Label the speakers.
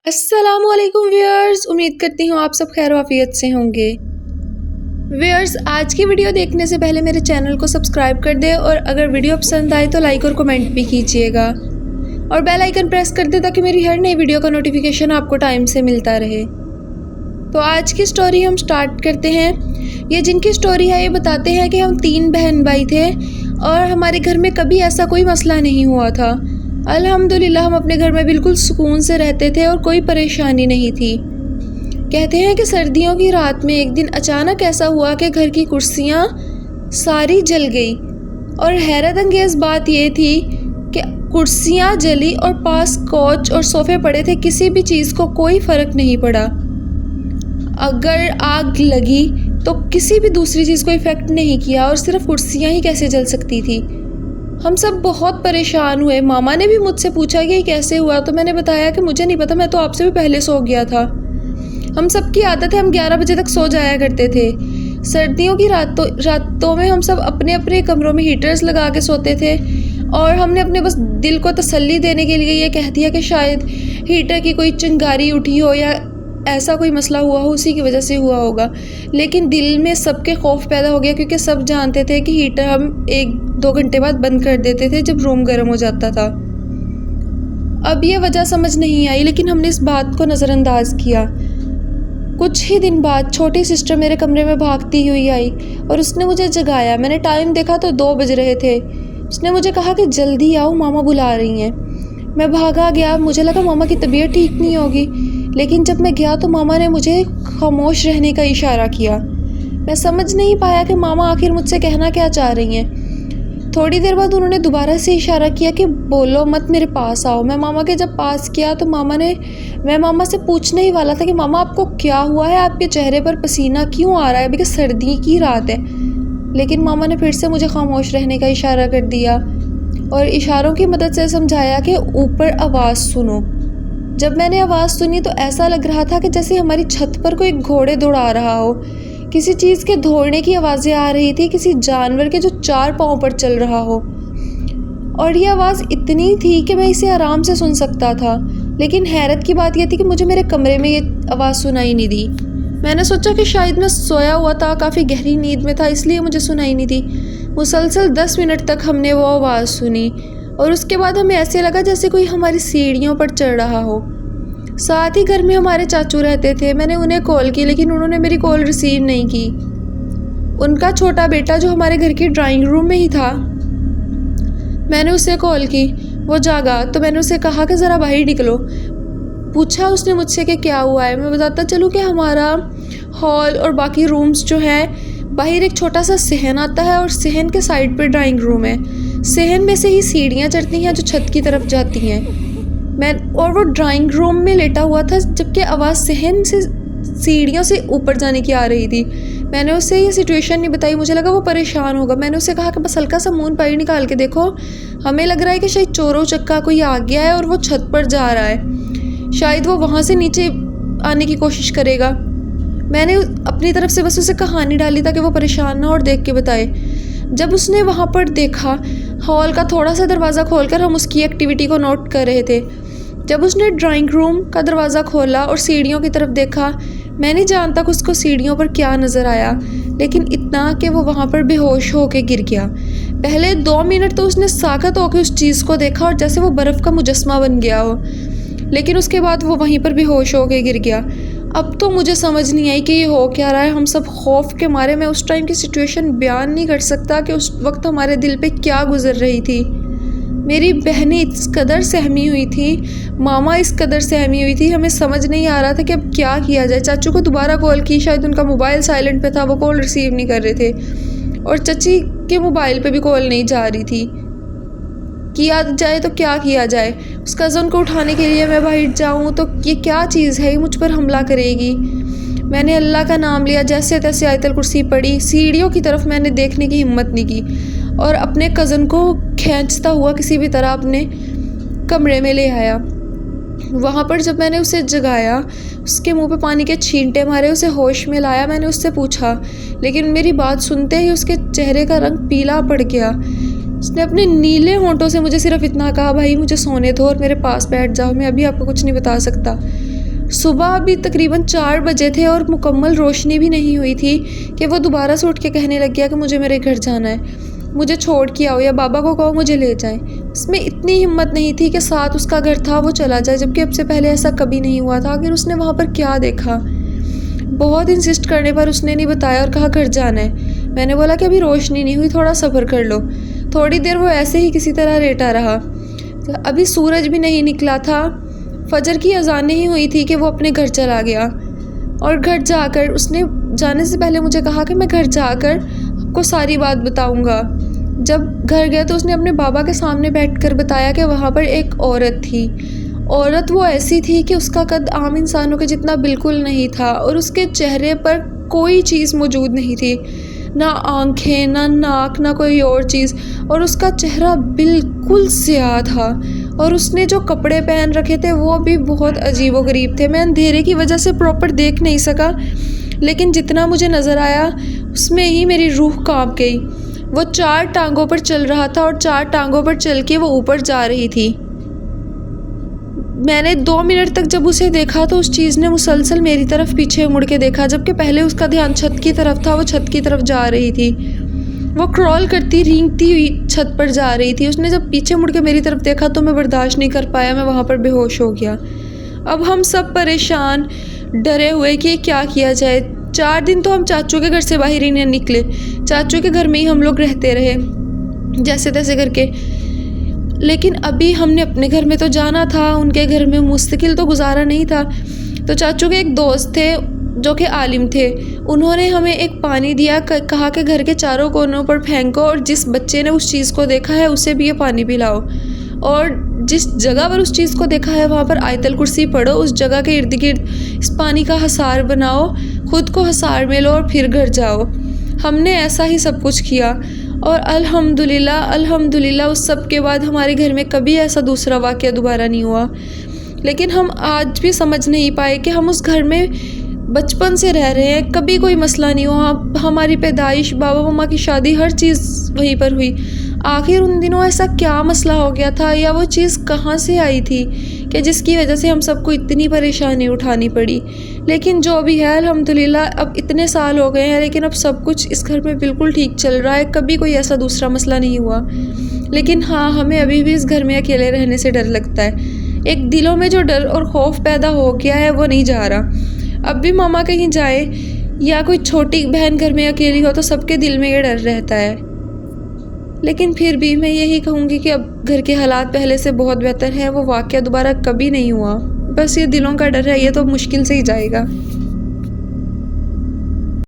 Speaker 1: अस्सलाम वालेकुम व्यूअर्स, उम्मीद करती हूँ आप सब खैर वाफियत से होंगे। व्यूअर्स, आज की वीडियो देखने से पहले मेरे चैनल को सब्सक्राइब कर दें और अगर वीडियो पसंद आए तो लाइक और कमेंट भी कीजिएगा और बेल आइकन प्रेस कर दें ताकि मेरी हर नई वीडियो का नोटिफिकेशन आपको टाइम से मिलता रहे। तो आज की स्टोरी हम स्टार्ट करते हैं। ये जिनकी स्टोरी है ये बताते हैं कि हम 3 बहन भाई थे और हमारे घर में कभी ऐसा कोई मसला नहीं हुआ था। अल्हम्दुलिल्लाह हम अपने घर में बिल्कुल सुकून से रहते थे और कोई परेशानी नहीं थी। कहते हैं कि सर्दियों की रात में एक दिन अचानक ऐसा हुआ कि घर की कुर्सियाँ सारी जल गई और हैरत अंगेज़ बात ये थी कि कुर्सियाँ जली और पास कोच और सोफ़े पड़े थे, किसी भी चीज़ को कोई फ़र्क नहीं पड़ा। अगर आग लगी तो किसी भी दूसरी चीज़ को इफ़ेक्ट नहीं किया और सिर्फ कुर्सियाँ ही कैसे जल सकती थी। हम सब बहुत परेशान हुए। मामा ने भी मुझसे पूछा कि ये कैसे हुआ, तो मैंने बताया कि मुझे नहीं पता, मैं तो आपसे भी पहले सो गया था। हम सब की आदत है, हम 11 बजे तक सो जाया करते थे। सर्दियों की रातों में हम सब अपने अपने कमरों में हीटर्स लगा के सोते थे और हमने अपने बस दिल को तसल्ली देने के लिए ये कह दिया कि शायद हीटर की कोई चिंगारी उठी हो या ऐसा कोई मसला हुआ हो, उसी की वजह से हुआ होगा। लेकिन दिल में सबके खौफ पैदा हो गया क्योंकि सब जानते थे कि हीटर हम 1-2 घंटे बाद बंद कर देते थे जब रूम गर्म हो जाता था। अब ये वजह समझ नहीं आई, लेकिन हमने इस बात को नज़रअंदाज किया। कुछ ही दिन बाद छोटी सिस्टर मेरे कमरे में भागती हुई आई और उसने मुझे जगाया। मैंने टाइम देखा तो 2 बज रहे थे। उसने मुझे कहा कि जल्दी आओ, मामा बुला रही हैं। मैं भागा गया, मुझे लगा मामा की तबीयत ठीक नहीं होगी, लेकिन जब मैं गया तो मामा ने मुझे खामोश रहने का इशारा किया। मैं समझ नहीं पाया कि मामा आखिर मुझसे कहना क्या चाह रही हैं। थोड़ी देर बाद उन्होंने दोबारा से इशारा किया कि बोलो मत, मेरे पास आओ। मैं मामा के जब पास किया तो मैं मामा से पूछने ही वाला था कि मामा आपको क्या हुआ है, आपके चेहरे पर पसीना क्यों आ रहा है, क्योंकि सर्दी की रात है। लेकिन मामा ने फिर से मुझे खामोश रहने का इशारा कर दिया और इशारों की मदद से समझाया कि ऊपर आवाज़ सुनो। जब मैंने आवाज़ सुनी तो ऐसा लग रहा था कि जैसे हमारी छत पर कोई घोड़े दौड़ा रहा हो। किसी चीज़ के दौड़ने की आवाज़ें आ रही थी, किसी जानवर के जो 4 पाँव पर चल रहा हो। और ये आवाज़ इतनी थी कि मैं इसे आराम से सुन सकता था। लेकिन हैरत की बात यह थी कि मुझे मेरे कमरे में ये आवाज़ सुनाई नहीं दी। मैंने सोचा कि शायद मैं सोया हुआ था, काफ़ी गहरी नींद में था, इसलिए मुझे सुनाई नहीं दी। मुसलसल 10 मिनट तक हमने वो आवाज़ सुनी और उसके बाद हमें ऐसे लगा जैसे कोई हमारी सीढ़ियों पर चढ़ रहा हो। साथ ही घर में हमारे चाचू रहते थे। मैंने उन्हें कॉल की लेकिन उन्होंने मेरी कॉल रिसीव नहीं की। उनका छोटा बेटा जो हमारे घर की ड्राइंग रूम में ही था, मैंने उसे कॉल की। वो जागा तो मैंने उसे कहा कि ज़रा बाहर निकलो। पूछा उसने मुझसे कि क्या हुआ है। मैं बताता चलूँ कि हमारा हॉल और बाकी रूम्स जो हैं, बाहर एक छोटा सा सहन आता है और सहन के साइड पर ड्राइंग रूम है। सहन में से ही सीढ़ियाँ चढ़ती हैं जो छत की तरफ जाती हैं। और वो ड्राइंग रूम में लेटा हुआ था, जबकि आवाज़ सहन से सीढ़ियों से ऊपर जाने की आ रही थी। मैंने उससे ये सिचुएशन नहीं बताई, मुझे लगा वो परेशान होगा। मैंने उससे कहा कि बस हल्का सा मुंह बाहर निकाल के देखो, हमें लग रहा है कि शायद चोरों चक्का कोई आ गया है और वो छत पर जा रहा है, शायद वो वहाँ से नीचे आने की कोशिश करेगा। मैंने अपनी तरफ से बस उसे कहानी डाली ताकि वो परेशान ना हो और देख के बताए। जब उसने वहाँ पर देखा, हॉल का थोड़ा सा दरवाज़ा खोलकर हम उसकी एक्टिविटी को नोट कर रहे थे। जब उसने ड्राइंग रूम का दरवाज़ा खोला और सीढ़ियों की तरफ देखा, मैं नहीं जानता कि उसको सीढ़ियों पर क्या नज़र आया, लेकिन इतना कि वो वहाँ पर बेहोश होकर गिर गया। पहले 2 मिनट तो उसने साकत होकर उस चीज़ को देखा और जैसे वो बर्फ़ का मुजस्मा बन गया हो, लेकिन उसके बाद वो वहीं पर बेहोश होकर गिर गया। अब तो मुझे समझ नहीं आई कि ये हो क्या रहा है। हम सब खौफ के मारे, मैं उस टाइम की सिचुएशन बयान नहीं कर सकता कि उस वक्त हमारे दिल पे क्या गुजर रही थी। मेरी बहनें इस कदर सहमी हुई थी, मामा इस कदर सहमी हुई थी, हमें समझ नहीं आ रहा था कि अब क्या किया जाए। चाचू को दोबारा कॉल की, शायद उनका मोबाइल साइलेंट पे था, वो कॉल रिसीव नहीं कर रहे थे और चची के मोबाइल पे भी कॉल नहीं जा रही थी। किया जाए तो क्या किया जाए। उस कज़न को उठाने के लिए मैं बाहर जाऊँ तो ये क्या चीज़ है, ये मुझ पर हमला करेगी। मैंने अल्लाह का नाम लिया, जैसे तैसे आयतल कुर्सी पढ़ी। सीढ़ियों की तरफ मैंने देखने की हिम्मत नहीं की और अपने कज़न को खींचता हुआ किसी भी तरह अपने कमरे में ले आया। वहाँ पर जब मैंने उसे जगाया, उसके मुंह पे पानी के छींटे मारे, उसे होश में लाया। मैंने उससे पूछा, लेकिन मेरी बात सुनते ही उसके चेहरे का रंग पीला पड़ गया। उसने अपने नीले होंठों से मुझे सिर्फ इतना कहा, भाई मुझे सोने दो और मेरे पास बैठ जाओ, मैं अभी आपको कुछ नहीं बता सकता। صبح ابھی تقریباً 4 بجے تھے اور مکمل روشنی بھی نہیں ہوئی تھی کہ وہ دوبارہ سے اٹھ کے کہنے لگ گیا کہ مجھے میرے گھر جانا ہے، مجھے چھوڑ کے آؤ یا بابا کو کہو مجھے لے جائیں۔ اس میں اتنی ہمت نہیں تھی کہ ساتھ اس کا گھر تھا وہ چلا جائے، جبکہ اب سے پہلے ایسا کبھی نہیں ہوا تھا۔ آخر اس نے وہاں پر کیا دیکھا؟ بہت انسسٹ کرنے پر اس نے نہیں بتایا اور کہا گھر جانا ہے۔ میں نے بولا کہ ابھی روشنی نہیں ہوئی، تھوڑا صبر کر لو۔ تھوڑی دیر وہ ایسے ہی کسی طرح لیٹا رہا۔ ابھی سورج بھی نہیں نکلا تھا، فجر کی اذان نہیں ہوئی تھی کہ وہ اپنے گھر چلا گیا۔ اور گھر جا کر اس نے جانے سے پہلے مجھے کہا کہ میں گھر جا کر آپ کو ساری بات بتاؤں گا۔ جب گھر گیا تو اس نے اپنے بابا کے سامنے بیٹھ کر بتایا کہ وہاں پر ایک عورت تھی۔ عورت وہ ایسی تھی کہ اس کا قد عام انسانوں کے جتنا بالکل نہیں تھا اور اس کے چہرے پر کوئی چیز موجود نہیں تھی، نہ آنکھیں، نہ ناک، نہ کوئی اور چیز، اور اس کا چہرہ بالکل سیاہ تھا، اور اس نے جو کپڑے پہن رکھے تھے وہ بھی بہت عجیب و غریب تھے۔ میں اندھیرے کی وجہ سے پراپر دیکھ نہیں سکا، لیکن جتنا مجھے نظر آیا اس میں ہی میری روح کانپ گئی۔ وہ 4 ٹانگوں پر چل رہا تھا اور 4 ٹانگوں پر چل کے وہ اوپر جا رہی تھی۔ میں نے 2 منٹ تک جب اسے دیکھا تو اس چیز نے مسلسل میری طرف پیچھے مڑ کے دیکھا، جبکہ پہلے اس کا دھیان چھت کی طرف تھا، وہ چھت کی طرف جا رہی تھی، وہ کرال کرتی رینگتی ہوئی چھت پر جا رہی تھی۔ اس نے جب پیچھے مڑ کے میری طرف دیکھا تو میں برداشت نہیں کر پایا، میں وہاں پر بے ہوش ہو گیا۔ اب ہم سب پریشان، ڈرے ہوئے کہ کیا کیا جائے۔ 4 دن تو ہم چاچو کے گھر سے باہر ہی نہیں نکلے، چاچو کے گھر میں ہی ہم لوگ رہتے رہے جیسے تیسے کر کے۔ لیکن ابھی ہم نے اپنے گھر میں تو جانا تھا، ان کے گھر میں مستقل تو گزارا نہیں تھا۔ تو چاچو کے ایک دوست تھے جو کہ عالم تھے، انہوں نے ہمیں ایک پانی دیا، کہا کہ گھر کے چاروں کونوں پر پھینکو اور جس بچے نے اس چیز کو دیکھا ہے اسے بھی یہ پانی پلاؤ، اور جس جگہ پر اس چیز کو دیکھا ہے وہاں پر آیت الکرسی پڑھو، اس جگہ کے ارد گرد اس پانی کا حصار بناؤ، خود کو حصار میں لو اور پھر گھر جاؤ۔ ہم نے ایسا ہی سب کچھ کیا، اور الحمدللہ اس سب کے بعد ہمارے گھر میں کبھی ایسا دوسرا واقعہ دوبارہ نہیں ہوا۔ لیکن ہم آج بھی سمجھ نہیں پائے کہ ہم اس گھر میں بچپن سے رہ رہے ہیں، کبھی کوئی مسئلہ نہیں ہوا، ہماری پیدائش، بابا ماما کی شادی، ہر چیز وہیں پر ہوئی۔ آخر ان دنوں ایسا کیا مسئلہ ہو گیا تھا، یا وہ چیز کہاں سے آئی تھی کہ جس کی وجہ سے ہم سب کو اتنی پریشانی اٹھانی پڑی۔ لیکن جو بھی ہے الحمدللہ اب اتنے سال ہو گئے ہیں، لیکن اب سب کچھ اس گھر میں بالکل ٹھیک چل رہا ہے، کبھی کوئی ایسا دوسرا مسئلہ نہیں ہوا۔ لیکن ہاں، ہمیں ابھی بھی اس گھر میں اکیلے رہنے سے ڈر لگتا ہے۔ ایک دلوں میں جو ڈر اور خوف پیدا ہو گیا ہے وہ نہیں جا رہا۔ اب بھی ماما کہیں جائے یا کوئی چھوٹی بہن گھر میں اکیلی ہو تو سب کے دل میں یہ ڈر رہتا ہے۔ لیکن پھر بھی میں یہی کہوں گی کہ اب گھر کے حالات پہلے سے بہت بہتر ہیں، وہ واقعہ دوبارہ کبھی نہیں ہوا، بس یہ دلوں کا ڈر ہے، یہ تو مشکل سے ہی جائے گا۔